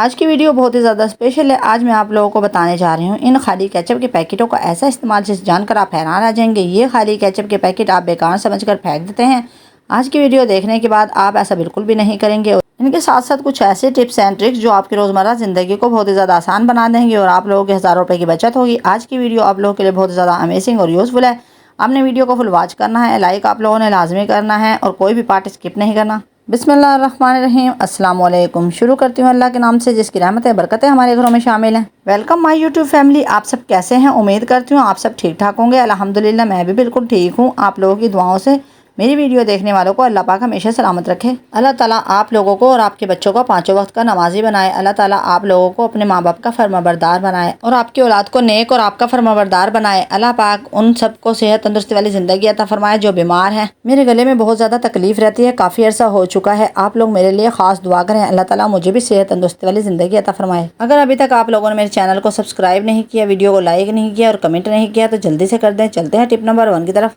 आज की वीडियो बहुत ही ज़्यादा स्पेशल है। आज मैं आप लोगों को बताने जा रही हूँ इन खाली केचप के पैकेटों का ऐसा इस्तेमाल जिसे जानकर आप हैरान रह जाएंगे। ये खाली केचप के पैकेट आप बेकार समझकर फेंक देते हैं। आज की वीडियो देखने के बाद आप ऐसा बिल्कुल भी नहीं करेंगे। इनके साथ साथ कुछ ऐसे टिप्स एंड ट्रिक्स जो आपकी रोज़मर्रा ज़िंदगी को बहुत ही ज़्यादा आसान बना देंगे और आप लोगों के हज़ारों रुपये की बचत होगी। आज की वीडियो आप लोगों के लिए बहुत ही ज़्यादा अमेजिंग और यूज़फुल है। आपने वीडियो को फुल वॉच करना है, लाइक आप लोगों ने लाजमी करना है और कोई भी पार्ट स्किप नहीं करना। बिस्मिल्लाहिर्रहमानिर्रहीम, अस्सलाम वालेकुम। शुरू करती हूँ अल्लाह के नाम से जिसकी रहमत है बरकतें हमारे घरों में शामिल हैं। Welcome my YouTube family. आप सब कैसे हैं? उम्मीद करती हूँ आप सब ठीक ठाक होंगे। अल्हम्दुलिल्लाह मैं भी बिल्कुल ठीक हूँ। आप लोगों की दुआओं से मेरी वीडियो देखने वालों को अल्लाह पाक हमेशा सलामत रखे। अल्लाह ताला आप लोगों को और आपके बच्चों को पाँचों वक्त का नमाजी बनाए। अल्लाह ताला आप लोगों को अपने माँ बाप का फरमाबरदार बनाए और आपकी औलाद को नेक और आपका फरमाबरदार बनाए। अल्लाह पाक उन सबको सेहत तंदुरुस्ती वाली ज़िंदगी अता फरमाए जो बीमार हैं। मेरे गले में बहुत ज़्यादा तकलीफ रहती है, काफ़ी अर्सा हो चुका है। आप लोग मेरे लिए खास दुआ करें, अल्लाह ताला मुझे भी सेहत तंदुरुस्ती वाली ज़िंदगी अता फरमाए। अगर अभी तक आप लोगों ने मेरे चैनल को सब्सक्राइब नहीं किया, वीडियो को लाइक नहीं किया और कमेंट नहीं किया तो जल्दी से कर दें। चलते हैं टिप नंबर 1 की तरफ।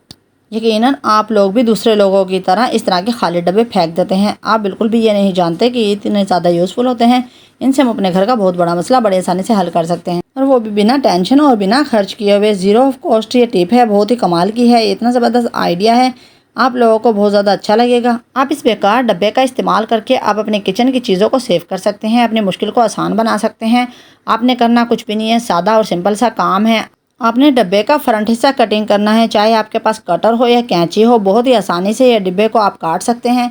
यकीनन आप लोग भी दूसरे लोगों की तरह इस तरह के खाली डब्बे फेंक देते हैं। आप बिल्कुल भी ये नहीं जानते कि ये इतने ज़्यादा यूज़फुल होते हैं। इनसे हम अपने घर का बहुत बड़ा मसला बड़े आसानी से हल कर सकते हैं और वो भी बिना टेंशन और बिना खर्च किए हुए। ज़ीरो ऑफ कॉस्ट ये टिप है, बहुत ही कमाल की है। इतना ज़बरदस्त आइडिया है, आप लोगों को बहुत ज़्यादा अच्छा लगेगा। आप इस बेकार डब्बे का इस्तेमाल करके आप अपने किचन की चीज़ों को सेव कर सकते हैं, अपनी मुश्किल को आसान बना सकते हैं। आपने करना कुछ भी नहीं है, सादा और सिंपल सा काम है। आपने डब्बे का फ्रंट हिस्सा कटिंग करना है, चाहे आपके पास कटर हो या कैंची हो। बहुत ही आसानी से ये डब्बे को आप काट सकते हैं।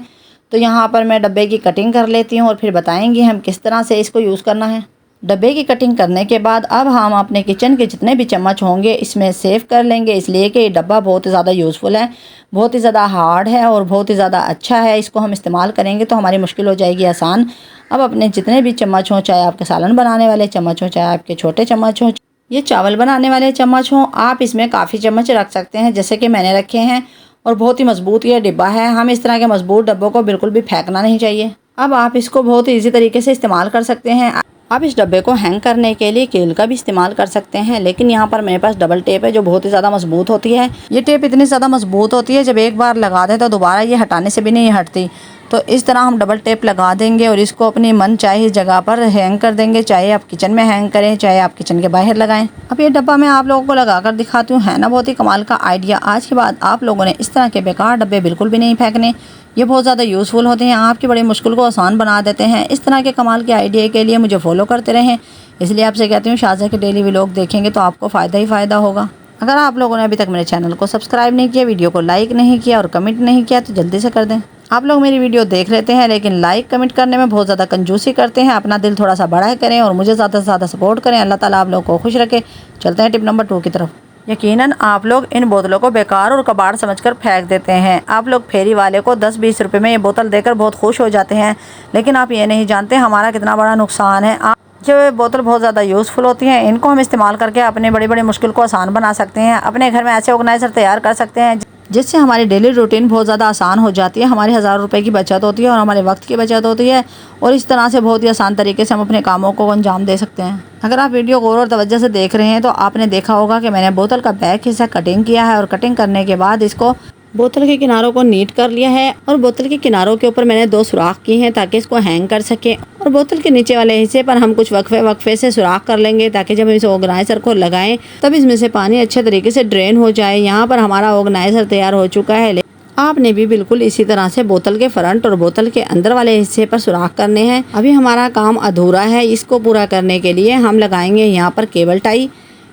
तो यहाँ पर मैं डब्बे की कटिंग कर लेती हूँ और फिर बताएंगे हम किस तरह से इसको यूज़ करना है। डब्बे की कटिंग करने के बाद अब हम अपने किचन के जितने भी चम्मच होंगे इसमें सेव कर लेंगे, इसलिए कि ये डब्बा बहुत ही ज़्यादा यूज़फुल है, बहुत ही ज़्यादा हार्ड है और बहुत ही ज़्यादा अच्छा है। इसको हम इस्तेमाल करेंगे तो हमारी मुश्किल हो जाएगी आसान। अब अपने जितने भी चम्मच हों, चाहे आपके सालन बनाने वाले चम्मच हों, चाहे आपके छोटे चम्मच हों, ये चावल बनाने वाले चम्मच हों, आप इसमें काफ़ी चम्मच रख सकते हैं जैसे कि मैंने रखे हैं। और बहुत ही मजबूत ये डिब्बा है। हम इस तरह के मजबूत डब्बों को बिल्कुल भी फेंकना नहीं चाहिए। अब आप इसको बहुत ईजी तरीके से इस्तेमाल कर सकते हैं। आप इस डब्बे को हैंग करने के लिए कील का भी इस्तेमाल कर सकते हैं, लेकिन यहाँ पर मेरे पास डबल टेप है जो बहुत ही ज़्यादा मजबूत होती है। ये टेप इतनी ज़्यादा मजबूत होती है जब एक बार लगा दें तो दोबारा ये हटाने से भी नहीं हटती। तो इस तरह हम डबल टेप लगा देंगे और इसको अपनी मन चाहे जगह पर हैंग कर देंगे, चाहे आप किचन में हैंग करें, चाहे आप किचन के बाहर लगाएं। अब ये डब्बा मैं आप लोगों को लगा कर दिखाती हूँ, है ना बहुत ही कमाल का आइडिया। आज के बाद आप लोगों ने इस तरह के बेकार डब्बे बिल्कुल भी नहीं फेंकने। ये बहुत ज़्यादा यूज़फुल होते हैं, आपकी बड़ी मुश्किल को आसान बना देते हैं। इस तरह के कमाल के आइडिया के लिए मुझे फॉलो करते रहें। इसलिए आपसे कहती हूँ शाज़ा के डेली व्लॉग देखेंगे तो आपको फ़ायदा ही फ़ायदा होगा। अगर आप लोगों ने अभी तक मेरे चैनल को सब्सक्राइब नहीं किया, वीडियो को लाइक नहीं किया और कमेंट नहीं किया तो जल्दी से कर दें। आप लोग मेरी वीडियो देख लेते हैं लेकिन लाइक कमेंट करने में बहुत ज़्यादा कंजूसी करते हैं। अपना दिल थोड़ा सा बड़ा करें और मुझे ज़्यादा से ज़्यादा सपोर्ट करें। अल्लाह ताला आप लोगों को खुश रखे। चलते हैं टिप नंबर 2 की तरफ। यकीनन आप लोग इन बोतलों को बेकार और कबाड़ समझकर फेंक देते हैं। आप लोग फेरी वाले को 10-20 रुपए में ये बोतल देकर बहुत खुश हो जाते हैं, लेकिन आप ये नहीं जानते हमारा कितना बड़ा नुकसान है। जो बोतल बहुत ज़्यादा यूज़फुल होती हैं, इनको हम इस्तेमाल करके अपने बड़ी बड़ी मुश्किल को आसान बना सकते हैं। अपने घर में ऐसे ऑर्गेनाइज़र तैयार कर सकते हैं जिससे हमारी डेली रूटीन बहुत ज़्यादा आसान हो जाती है। हमारी हज़ारों रुपए की बचत होती है और हमारे वक्त की बचत होती है और इस तरह से बहुत ही आसान तरीके से हम अपने कामों को अंजाम दे सकते हैं। अगर आप वीडियो गौर और तवज्जो से देख रहे हैं तो आपने देखा होगा कि मैंने बोतल का बैक हिस्सा कटिंग किया है और कटिंग करने के बाद इसको बोतल के किनारों को नीट कर लिया है और बोतल के किनारों के ऊपर मैंने 2 सुराख किए हैं ताकि इसको हैंग कर सके। और बोतल के नीचे वाले हिस्से पर हम कुछ वक्फे से सुराख कर लेंगे ताकि जब हम इस ऑर्गेनाइज़र को लगाएं तब इसमें से पानी अच्छे तरीके से ड्रेन हो जाए। यहाँ पर हमारा ऑर्गेनाइज़र तैयार हो चुका है। आपने भी बिल्कुल इसी तरह से बोतल के फ्रंट और बोतल के अंदर वाले हिस्से पर सुराख करने हैं। अभी हमारा काम अधूरा है। इसको पूरा करने के लिए हम लगाएंगे यहाँ पर केबल टाई।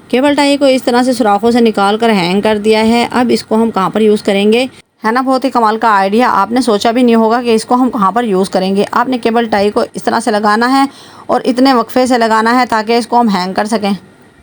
केबल टाई को इस तरह से सुराखों से निकाल कर हैंग कर दिया है। अब इसको हम कहाँ पर यूज़ करेंगे, है ना बहुत ही कमाल का आइडिया। आपने सोचा भी नहीं होगा कि इसको हम कहाँ पर यूज़ करेंगे। आपने केबल टाई को इस तरह से लगाना है और इतने वक्फे से लगाना है ताकि इसको हम हैंग कर सकें।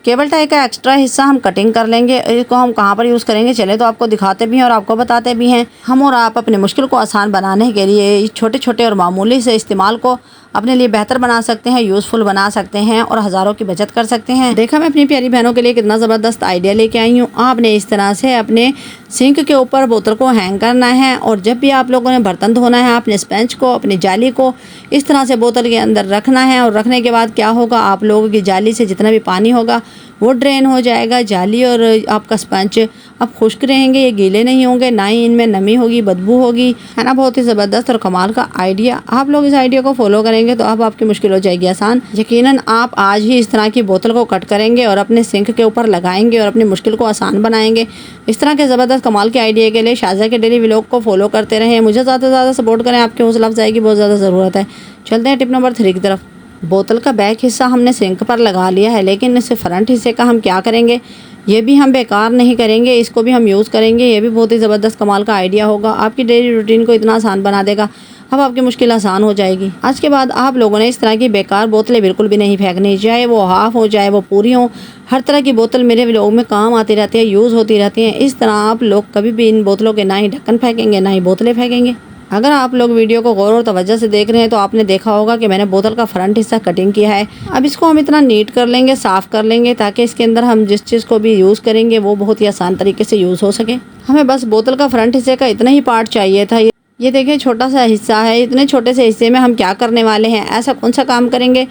केबल टाई का एक्स्ट्रा हिस्सा हम कटिंग कर लेंगे। इसको हम कहाँ पर यूज़ करेंगे चले तो आपको दिखाते भी हैं और आपको बताते भी हैं। हम और आप अपने मुश्किल को आसान बनाने के लिए इस छोटे छोटे और मामूली से इस्तेमाल को अपने लिए बेहतर बना सकते हैं, यूज़फुल बना सकते हैं और हज़ारों की बचत कर सकते हैं। देखा मैं अपनी प्यारी बहनों के लिए कितना ज़बरदस्त आइडिया लेके आई हूँ। आपने इस तरह से अपने सिंक के ऊपर बोतल को हैंग करना है और जब भी आप लोगों ने बर्तन धोना है आपने स्पंज को, अपनी जाली को इस तरह से बोतल के अंदर रखना है और रखने के बाद क्या होगा, आप लोगों की जाली से जितना भी पानी होगा वो ड्रेन हो जाएगा। जाली और आपका स्पंज अब खुश्क रहेंगे, ये गीले नहीं होंगे, ना ही इनमें नमी होगी, बदबू होगी, है ना। बहुत ही ज़बरदस्त और कमाल का आइडिया। आप लोग इस आइडिया को फॉलो करेंगे तो अब आपकी मुश्किल हो जाएगी आसान। यकीनन आप आज ही इस तरह की बोतल को कट करेंगे और अपने सिंक के ऊपर लगाएंगे और अपनी मुश्किल को आसान बनाएंगे। इस तरह के ज़बरदस्त कमाल के आइडिया के लिए शाज़ा के डेली व्लॉग को फॉलो करते रहें। मुझे ज़्यादा से ज़्यादा सपोर्ट करें, आपकी हौसला अफजाई की बहुत ज़्यादा ज़रूरत है। चलते हैं टिप नंबर 3 की तरफ। बोतल का बैक हिस्सा हमने सिंक पर लगा लिया है, लेकिन इस फ्रंट हिस्से का हम क्या करेंगे, ये भी हम बेकार नहीं करेंगे, इसको भी हम यूज़ करेंगे। ये भी बहुत ही ज़बरदस्त कमाल का आइडिया होगा, आपकी डेली रूटीन को इतना आसान बना देगा। अब आपकी मुश्किल आसान हो जाएगी। आज के बाद आप लोगों ने इस तरह की बेकार बोतलें बिल्कुल भी नहीं फेंकनी, चाहे वो हाफ हो चाहे वो पूरी हो। हर तरह की बोतल मेरे व्लॉग में काम आती रहती है, यूज़ होती रहती हैं। इस तरह आप लोग कभी भी इन बोतलों के ना ही ढक्कन फेंकेंगे ना ही बोतलें फेंकेंगे। अगर आप लोग वीडियो को गौर और तवज्जो से देख रहे हैं तो आपने देखा होगा कि मैंने बोतल का फ्रंट हिस्सा कटिंग किया है। अब इसको हम इतना नीट कर लेंगे, साफ़ कर लेंगे, ताकि इसके अंदर हम जिस चीज़ को भी यूज़ करेंगे वो बहुत ही आसान तरीके से यूज़ हो सके। हमें बस बोतल का फ्रंट हिस्से का इतना ही पार्ट चाहिए था। ये देखिए छोटा सा हिस्सा है। इतने छोटे से हिस्से में हम क्या करने वाले हैं, ऐसा कौन सा काम करेंगे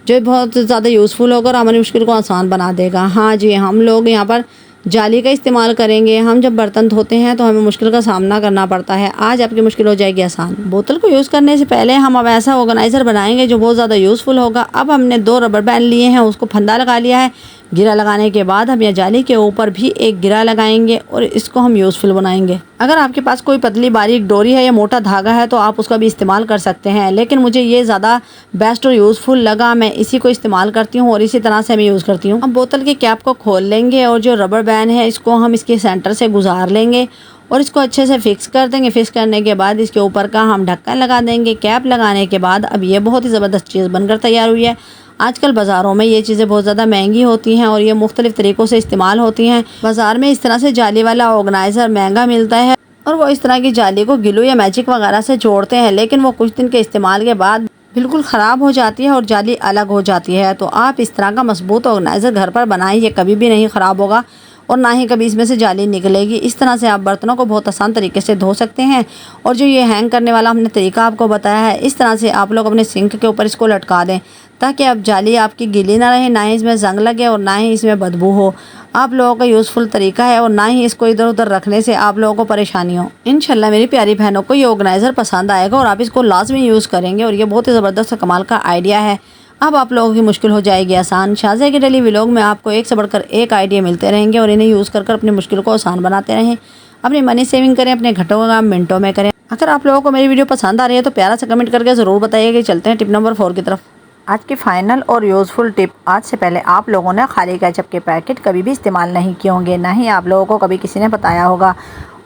जो बहुत ज़्यादा यूज़फुल होगा और हमारी मुश्किल को आसान बना देगा। हाँ जी, हम लोग यहाँ पर जाली का इस्तेमाल करेंगे। हम जब बर्तन धोते हैं तो हमें मुश्किल का सामना करना पड़ता है, आज आपकी मुश्किल हो जाएगी आसान। बोतल को यूज़ करने से पहले हम अब ऐसा ऑर्गेनाइज़र बनाएंगे जो बहुत ज़्यादा यूज़फुल होगा। अब हमने 2 रबर बैंड लिए हैं, उसको फंदा लगा लिया है। गिरा लगाने के बाद हम यह जाली के ऊपर भी एक गिरा लगाएंगे और इसको हम यूज़फुल बनाएंगे। अगर आपके पास कोई पतली बारीक डोरी है या मोटा धागा है तो आप उसका भी इस्तेमाल कर सकते हैं, लेकिन मुझे ये ज़्यादा बेस्ट और यूज़फुल लगा, मैं इसी को इस्तेमाल करती हूँ और इसी तरह से मैं यूज़ करती हूँ। अब बोतल की कैप को खोल लेंगे और जो रबर बैंड है इसको हम इसके सेंटर से गुजार लेंगे और इसको अच्छे से फिक्स कर देंगे। फिक्स करने के बाद इसके ऊपर का हम ढक्कन लगा देंगे। कैप लगाने के बाद अब ये बहुत ही ज़बरदस्त चीज़ बनकर तैयार हुई है। आजकल बाज़ारों में ये चीज़ें बहुत ज़्यादा महंगी होती हैं और ये मुख्तलिफ़ तरीक़ों से इस्तेमाल होती हैं। बाज़ार में इस तरह से जाली वाला ऑर्गेनाइज़र महंगा मिलता है और वो इस तरह की जाली को ग्लू या मैजिक वगैरह से जोड़ते हैं, लेकिन वो कुछ दिन के इस्तेमाल के बाद बिल्कुल ख़राब हो जाती है और जाली अलग हो जाती है। तो आप इस तरह का मजबूत ऑर्गेनाइज़र घर पर बनाएं, ये कभी भी नहीं ख़राब होगा और ना ही कभी इसमें से जाली निकलेगी। इस तरह से आप बर्तनों को बहुत आसान तरीके से धो सकते हैं। और जो ये हैंग करने वाला हमने तरीका आपको बताया है, इस तरह से आप लोग अपने सिंक के ऊपर इसको लटका दें ताकि अब जाली आपकी गीली ना रहे, ना ही इसमें जंग लगे और ना ही इसमें बदबू हो। आप लोगों का यूज़फुल तरीका है और ना ही इसको इधर उधर रखने से आप लोगों को परेशानी हो। इंशाल्लाह मेरी प्यारी बहनों को ये ऑर्गेनाइज़र पसंद आएगा और आप इसको लाजमी यूज़ करेंगे और ये बहुत ही ज़बरदस्त कमाल का आइडिया है। अब आप लोगों की मुश्किल हो जाएगी आसान। शाज़ा के डेली व्लॉग में आपको एक से बढ़कर एक आइडिया मिलते रहेंगे और इन्हें यूज़ कर अपनी मुश्किल को आसान बनाते रहें। अपनी मनी सेविंग करें, अपने घटों का काम मिनटों में करें। अगर आप लोगों को मेरी वीडियो पसंद आ रही है तो प्यारा सा कमेंट करके ज़रूर बताइएगा। चलते हैं टिप नंबर 4 की तरफ। आज की फाइनल और यूज़फुल टिप। आज से पहले आप लोगों ने खाली केचप के पैकेट कभी भी इस्तेमाल नहीं किए होंगे, ना ही आप लोगों को कभी किसी ने बताया होगा।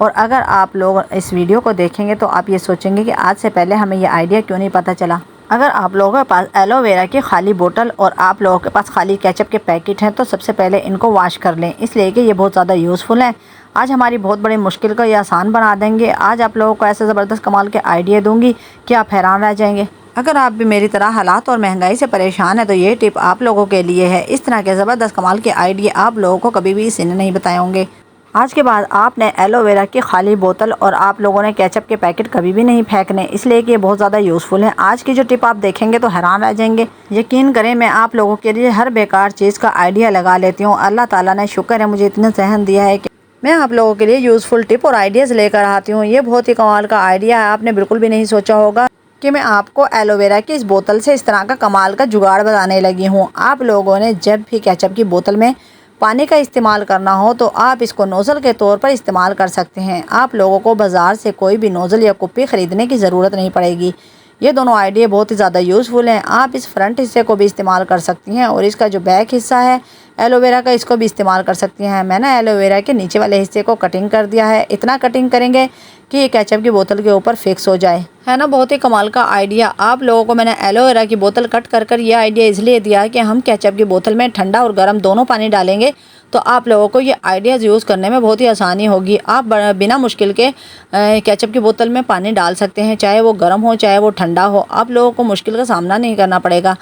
और अगर आप लोग इस वीडियो को देखेंगे तो आप ये सोचेंगे कि आज से पहले हमें ये आइडिया क्यों नहीं पता चला। अगर आप लोगों के पास एलोवेरा की खाली बोतल और आप लोगों के पास खाली केचप के पैकेट हैं तो सबसे पहले इनको वॉश कर लें, इसलिए कि ये बहुत ज़्यादा यूज़फुल है। आज हमारी बहुत बड़ी मुश्किल को ये आसान बना देंगे। आज आप लोगों को ऐसे ज़बरदस्त कमाल के आइडिया दूंगी कि आप हैरान रह जाएंगे। अगर आप भी मेरी तरह हालात और महंगाई से परेशान है तो ये टिप आप लोगों के लिए है। इस तरह के ज़बरदस्त कमाल के आइडिया आप लोगों को कभी भी किसी ने नहीं बताए होंगे। आज के बाद आपने एलोवेरा की खाली बोतल और आप लोगों ने केचप के पैकेट कभी भी नहीं फेंकने, इसलिए कि ये बहुत ज़्यादा यूज़फुल है। आज की जो टिप आप देखेंगे तो हैरान रह जाएंगे। यकीन करें मैं आप लोगों के लिए हर बेकार चीज़ का आइडिया लगा लेती हूँ। अल्लाह ताला ने शुक्र है मुझे इतना सहन दिया है कि मैं आप लोगों के लिए यूज़फुल टिप और आइडियाज़ लेकर आती हूँ। ये बहुत ही कमाल का आइडिया है। आपने बिल्कुल भी नहीं सोचा होगा कि मैं आपको एलोवेरा की इस बोतल से इस तरह का कमाल का जुगाड़ बताने लगी हूँ। आप लोगों ने जब भी केचप की बोतल में पानी का इस्तेमाल करना हो तो आप इसको नोज़ल के तौर पर इस्तेमाल कर सकते हैं। आप लोगों को बाज़ार से कोई भी नोज़ल या कुप्पी ख़रीदने की ज़रूरत नहीं पड़ेगी। ये दोनों आइडिया बहुत ही ज़्यादा यूज़फुल हैं। आप इस फ्रंट हिस्से को भी इस्तेमाल कर सकती हैं और इसका जो बैक हिस्सा है एलोवेरा का, इसको भी इस्तेमाल कर सकती हैं। मैंने एलोवेरा के नीचे वाले हिस्से को कटिंग कर दिया है। इतना कटिंग करेंगे कि ये केचप की बोतल के ऊपर फिक्स हो जाए, है ना। बहुत ही कमाल का आइडिया। आप लोगों को मैंने एलोवेरा की बोतल कट कर ये आइडिया इसलिए दिया कि हम केचप की बोतल में ठंडा और गर्म दोनों पानी डालेंगे तो आप लोगों को ये आइडियाज़ यूज़ करने में बहुत ही आसानी होगी। आप बिना मुश्किल के केचप की बोतल में पानी डाल सकते हैं, चाहे वो गर्म हो चाहे वो ठंडा हो। आप लोगों को मुश्किल का सामना नहीं करना पड़ेगा।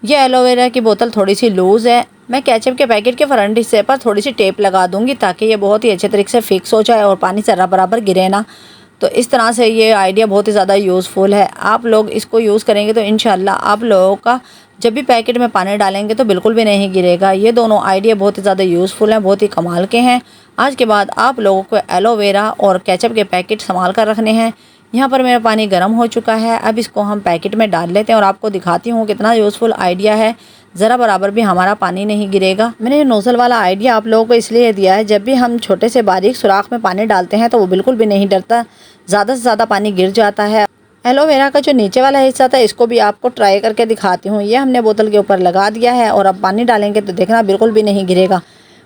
ये एलोवेरा की बोतल थोड़ी सी लूज़ है। मैं केचप के पैकेट के फ्रंट हिस्से पर थोड़ी सी टेप लगा दूंगी ताकि ये बहुत ही अच्छे तरीके से फिक्स हो जाए और पानी ज़रा बराबर गिरे ना। तो इस तरह से ये आइडिया बहुत ही ज़्यादा यूज़फुल है। आप लोग इसको यूज़ करेंगे तो इंशाल्लाह आप लोगों का जब भी पैकेट में पानी डालेंगे तो बिल्कुल भी नहीं गिरेगा। ये दोनों आइडिया बहुत ही ज़्यादा यूज़फुल हैं, बहुत ही कमाल के हैं। आज के बाद आप लोगों को एलोवेरा और केचप के पैकेट संभाल कर रखने हैं। यहाँ पर मेरा पानी गर्म हो चुका है। अब इसको हम पैकेट में डाल लेते हैं और आपको दिखाती हूँ कितना यूज़फुल आइडिया है। ज़रा बराबर भी हमारा पानी नहीं गिरेगा। मैंने ये नोज़ल वाला आइडिया आप लोगों को इसलिए दिया है, जब भी हम छोटे से बारीक सुराख में पानी डालते हैं तो वो बिल्कुल भी नहीं डरता, ज़्यादा से ज़्यादा पानी गिर जाता है। एलोवेरा का जो नीचे वाला हिस्सा था इसको भी आपको ट्राई करके दिखाती हूँ। ये हमने बोतल के ऊपर लगा दिया है और अब पानी डालेंगे तो देखना बिल्कुल भी नहीं गिरेगा।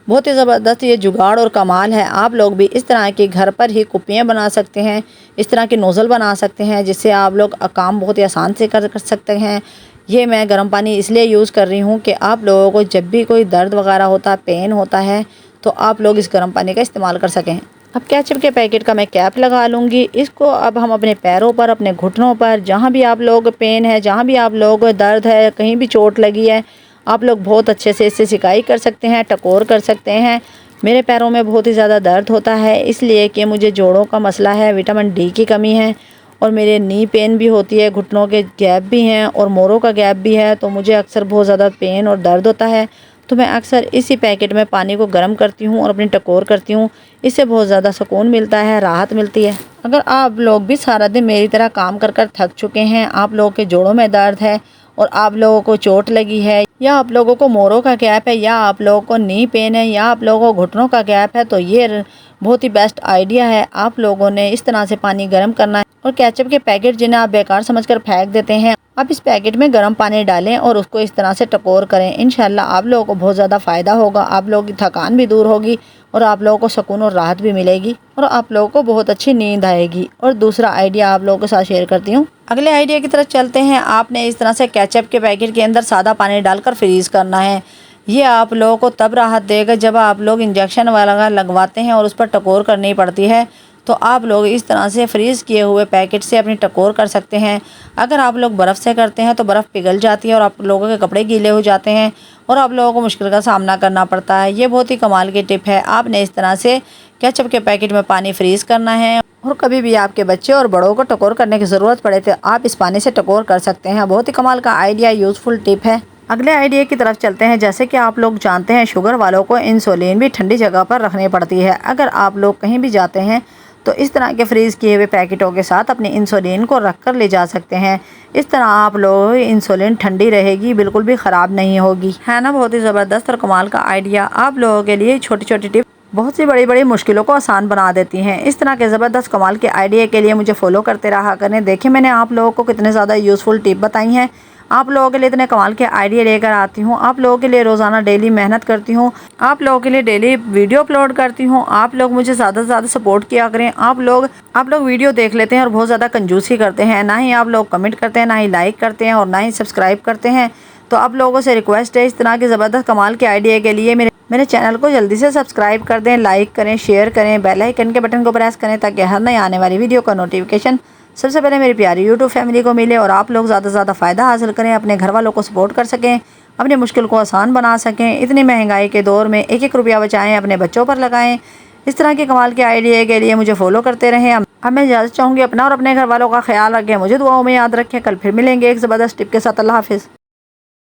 बहुत ही ज़बरदस्त ये जुगाड़ और कमाल है। आप लोग भी इस तरह की घर पर ही कुप्पियाँ बना सकते हैं, इस तरह की नोज़ल बना सकते हैं, जिससे आप लोग काम बहुत ही आसान से कर सकते हैं। ये मैं गर्म पानी इसलिए यूज़ कर रही हूँ कि आप लोगों को जब भी कोई दर्द वगैरह होता है, पेन होता है, तो आप लोग इस गर्म पानी का इस्तेमाल कर सकें। अब केचप के पैकेट का मैं कैप लगा लूँगी। इसको अब हम अपने पैरों पर, अपने घुटनों पर, जहाँ भी आप लोग पेन है, जहाँ भी आप लोग दर्द है, कहीं भी चोट लगी है, आप लोग बहुत अच्छे से इससे सिकाई कर सकते हैं, टकोर कर सकते हैं। मेरे पैरों में बहुत ही ज़्यादा दर्द होता है, इसलिए कि मुझे जोड़ों का मसला है, विटामिन डी की कमी है और मेरे नी पेन भी होती है, घुटनों के गैप भी हैं और मोरों का गैप भी है, तो मुझे अक्सर बहुत ज़्यादा पेन और दर्द होता है। तो मैं अक्सर इसी पैकेट में पानी को गर्म करती हूँ और अपनी टकोर करती हूँ। इससे बहुत ज़्यादा सुकून मिलता है, राहत मिलती है। अगर आप लोग भी सारा दिन मेरी तरह काम कर कर थक चुके हैं, आप लोगों के जोड़ों में दर्द है और आप लोगों को चोट लगी है, या आप लोगों को मोरों का गैप है, या आप लोगों को नी पेन है, या आप लोगों को घुटनों का गैप है, तो ये बहुत ही बेस्ट आइडिया है। आप लोगों ने इस तरह से पानी गर्म करना है। और केचप के पैकेट जिन्हें आप बेकार समझकर फेंक देते हैं, आप इस पैकेट में गर्म पानी डालें और उसको इस तरह से टकोर करें। इंशाल्लाह आप लोगों को बहुत ज़्यादा फ़ायदा होगा, आप लोगों की थकान भी दूर होगी और आप लोगों को सुकून और राहत भी मिलेगी और आप लोगों को बहुत अच्छी नींद आएगी। और दूसरा आइडिया आप लोगों के साथ शेयर करती हूँ। अगले आइडिया की तरफ चलते हैं। आपने इस तरह से केचप के पैकेट के अंदर सादा पानी डालकर फ्रीज़ करना है। ये आप लोगों को तब राहत देगा जब आप लोग इंजेक्शन वाला लगवाते हैं और उस पर टकोर करनी पड़ती है, तो आप लोग इस तरह से फ्रीज़ किए हुए पैकेट से अपनी टकोर कर सकते हैं। अगर आप लोग बर्फ़ से करते हैं तो बर्फ़ पिघल जाती है और आप लोगों के कपड़े गीले हो जाते हैं और आप लोगों को मुश्किल का सामना करना पड़ता है। ये बहुत ही कमाल की टिप है। आपने इस तरह से केचप के पैकेट में पानी फ्रीज़ करना है और कभी भी आपके बच्चे और बड़ों को टकोर करने की ज़रूरत पड़े तो आप इस पानी से टकोर कर सकते हैं। बहुत ही कमाल का आइडिया, यूज़फुल टिप है। अगले आइडिया की तरफ चलते हैं। जैसे कि आप लोग जानते हैं, शुगर वालों को इंसुलिन भी ठंडी जगह पर रखनी पड़ती है। अगर आप लोग कहीं भी जाते हैं तो इस तरह के फ्रीज़ किए हुए पैकेटों के साथ अपनी इंसुलिन को रख कर ले जा सकते हैं। इस तरह आप लोग इंसुलिन ठंडी रहेगी, बिल्कुल भी ख़राब नहीं होगी। है ना बहुत ही ज़बरदस्त और कमाल का आइडिया। आप लोगों के लिए छोटी छोटी टिप बहुत सी बड़ी बड़ी मुश्किलों को आसान बना देती हैं। इस तरह के ज़बरदस्त कमाल के आइडिया के लिए मुझे फॉलो करते रहा करें। देखिए मैंने आप लोगों को कितने ज़्यादा यूज़फुल टिप बताई हैं। आप लोगों के लिए इतने कमाल के आइडिया लेकर आती हूँ। आप लोगों के लिए रोज़ाना डेली मेहनत करती हूँ, आप लोगों के लिए डेली वीडियो अपलोड करती हूँ। आप लोग मुझे ज़्यादा से ज़्यादा सपोर्ट किया करें। आप लोग वीडियो देख लेते हैं और बहुत ज़्यादा कंजूसी करते हैं, ना ही आप लोग कमेंट करते हैं, ना ही लाइक करते हैं और ना ही सब्सक्राइब करते हैं। तो आप लोगों से रिक्वेस्ट है, इस तरह के ज़बरदस्त कमाल के आइडिया के लिए मेरे चैनल को जल्दी से सब्सक्राइब कर दें, लाइक करें, शेयर करें, बेल आइकन के बटन को प्रेस करें ताकि हर नई आने वाली वीडियो का नोटिफिकेशन सबसे पहले मेरी प्यारी यूट्यूब फैमिली को मिले और आप लोग ज़्यादा से ज़्यादा फ़ायदा हासिल करें, अपने घर वालों को सपोर्ट कर सकें, अपनी मुश्किल को आसान बना सकें। इतनी महंगाई के दौर में एक एक रुपया बचाएं, अपने बच्चों पर लगाएं। इस तरह के कमाल के आइडिया के लिए मुझे फॉलो करते रहें। अब मैं इजाज़त चाहूँगी। अपना और अपने घर वालों का ख्याल रखें, मुझे दुआओं में याद रखें। कल फिर मिलेंगे एक ज़बरदस्त टिप के साथ। अल्लाह हाफिज़।